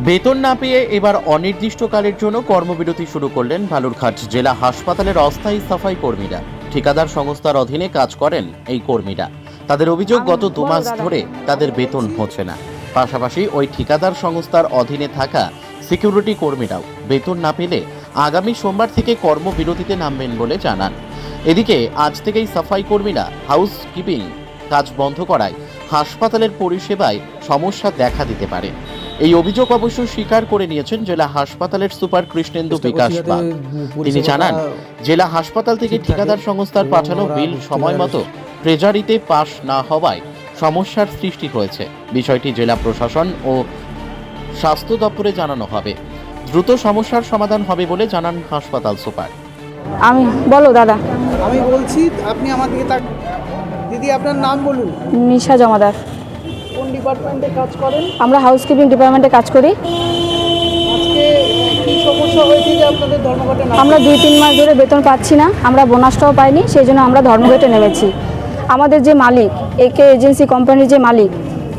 বেতন না পেয়ে এবার অনির্দিষ্টকালের জন্য কর্মবিরতি শুরু করলেন বালুরঘাট জেলা হাসপাতালের অস্থায়ী সাফাই কর্মীরা। ঠিকাদার সংস্থার অধীনে কাজ করেন এই কর্মীরা। তাদের অভিযোগ, গত 2 মাস ধরে তাদের বেতন হচ্ছে না। পাশাপাশি ওই ঠিকাদার সংস্থার অধীনে থাকা সিকিউরিটি কর্মীরাও বেতন না পেলে আগামী সোমবার থেকে কর্মবিরতিতে নামবেন বলে জানান। এদিকে আজ থেকেই সাফাই কর্মীরা হাউস কিপিং কাজ বন্ধ করায় হাসপাতালের পরিষেবায় সমস্যা দেখা দিতে পারে। এই অভিযোগ অবশ্য স্বীকার করে নিয়েছেন জেলা হাসপাতালের সুপার কৃষ্ণেন্দু বিকাশ বাগ। তিনি জানান, জেলা হাসপাতাল থেকে ঠিকাদার সংস্থার পাঠানো বিল সময় মতো ট্রেজারিতে পাস না হওয়ায় সমস্যার সৃষ্টি হয়েছে। বিষয়টি জেলা প্রশাসন ও স্বাস্থ্য দপ্তরে জানানো হবে। দ্রুত সমস্যার সমাধান হবে বলে জানান হাসপাতাল সুপার। বলো দাদা। আমি বলছি, আপনি আমার দিকে দিদি, আপনার নাম বলুন। নিশা জমাদার। কোন ডিপার্টমেন্টে কাজ করেন? আমরা হাউসকিপিং ডিপার্টমেন্টে কাজ করি। আজকে কি সমস্যা হয়েছে যে আপনাদের ধর্মঘটে আমরা 2-3 মাস ধরে বেতন পাচ্ছি না, আমরা বোনাসটাও পাইনি, সেই জন্য আমরা ধর্মঘটে নেমেছি। আমাদের যে মালিক, একে এজেন্সি কোম্পানির যে মালিক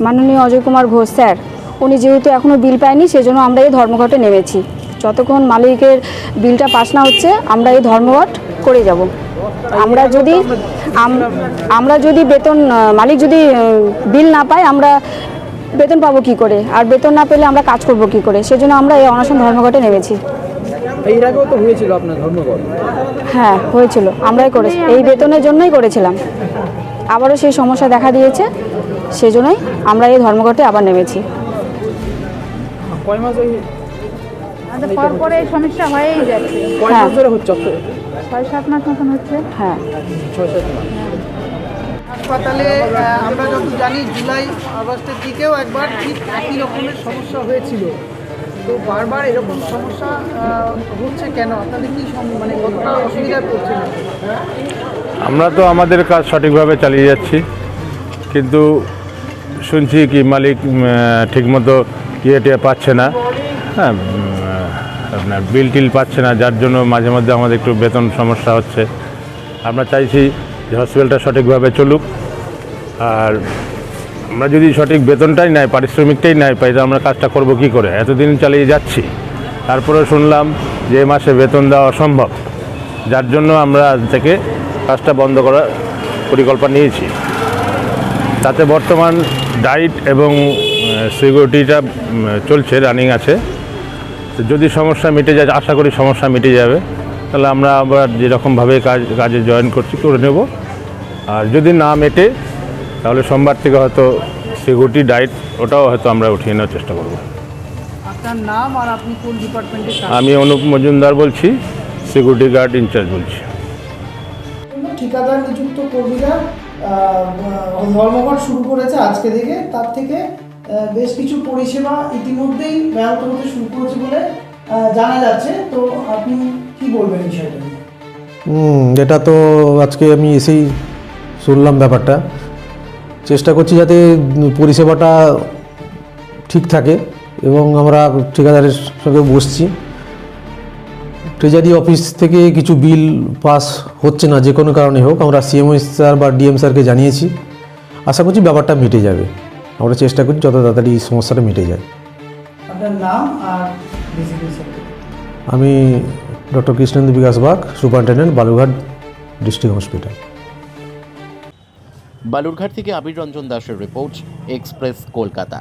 মাননীয় অজয় কুমার ঘোষ স্যার, উনি যেহেতু এখনও বিল পায়নি, সেই জন্য আমরা এই ধর্মঘটে নেমেছি। যতক্ষণ মালিকের বিলটা পাস না হচ্ছে আমরা এই ধর্মঘট করে যাব। আমরা যদি বেতন, মালিক যদি বিল না পায়, আমরা বেতন পাবো কি করে, আর বেতন না পেলে আমরা কাজ করব কি করে, সেজন্য আমরা এই অনশন ধর্মঘটে নেমেছি। এর আগেও তো হয়েছিল আপনার ধর্মঘট? হ্যাঁ, হয়েছিল, আমরাই করেছি, এই বেতনের জন্যই করেছিলাম। আবারও সেই সমস্যা দেখা দিয়েছে, সেজন্যই আমরা এই ধর্মঘটে আবার নেমেছি। কয় মাস পরে এই সমস্যা হয়েই যাচ্ছে। কয় মাস ধরে হচ্ছে? 6-7 মাস মতন হচ্ছে। হ্যাঁ, 6-7 মাস। হাসপাতালে আমরা যত জানি জুলাই আগস্টের দিকেও একবার ঠিক একই রকমের সমস্যা হয়েছিল। তো বারবার এরকম সমস্যা হচ্ছে কেন? আপনাদের কি মানে কতটা অসুবিধায় পড়ছে? আমরা তো আমাদের কাজ সঠিকভাবে চালিয়ে যাচ্ছি, কিন্তু শুনছি কি মালিক ঠিকমতো ইয়ে পাচ্ছে না, হ্যাঁ, আপনার বিল টিল পাচ্ছে না, যার জন্য মাঝে মধ্যে আমাদের একটু বেতন সমস্যা হচ্ছে। আমরা চাইছি যে হসপিটালটা সঠিকভাবে চলুক, আর আমরা যদি সঠিক বেতনটাই নাই, পারিশ্রমিকটাই নাই পাই, তো আমরা কাজটা করব কি করে? এতদিন চালিয়ে যাচ্ছি, তারপরে শুনলাম যে মাসে বেতন দেওয়া অসম্ভব, যার জন্য আমরা আজ থেকে কাজটা বন্ধ করার পরিকল্পনা নিয়েছি। তাতে বর্তমান ডায়েট এবং সিকিউরিটিটা চলছে, রানিং আছে। তো যদি সমস্যা মিটে যায়, আশা করি সমস্যা মিটে যাবে, তাহলে আমরা আবার যেরকমভাবে কাজে জয়েন করছি করে নেব। আর যদি না মেটে, তাহলে সোমবার থেকে হয়তো সিকিউরিটি ডায়েট ওটাও হয়তো আমরা উঠিয়ে নেওয়ার চেষ্টা করব। আপনার নাম আর আপনি কোন ডিপার্টমেন্টে? আমি অনুপ মজুমদার বলছি, সিকিউরিটি গার্ড ইনচার্জ বলছি। ঠিকাদার নিযুক্ত কর্মীরা ধর্মঘট শুরু করেছে আজকে থেকে। তার থেকে বেশ কিছু পরিষেবা ইতিমধ্যেই ব্যাহত হতে শুরু করেছে বলে জানা যাচ্ছে। তো আপনি কি বলবেন বিষয়টা নিয়ে? এটা তো আজকে আমি এসেই শুনলাম ব্যাপারটা। চেষ্টা করছি যাতে পরিষেবাটা ঠিক থাকে, এবং আমরা ঠিকাদারের সঙ্গে বসছি। ট্রেজারি অফিস থেকে কিছু বিল পাস হচ্ছে না, যে কোনো কারণে হোক, আমরা সিএমও স্যার বা ডিএম স্যারকে জানিয়েছি। আশা করছি ব্যাপারটা মিটে যাবে। আমরা চেষ্টা করছি যত তাড়াতাড়ি এই সমস্যাটা মিটে যায়। আপনার নাম আর ডিসিপি স্যার? আমি doctor Krishnendu Bikash Bag, superintendent, Balurghat district hospital. Balurghat থেকে আবির রঞ্জন দাসের রিপোর্ট, এক্সপ্রেস কলকাতা।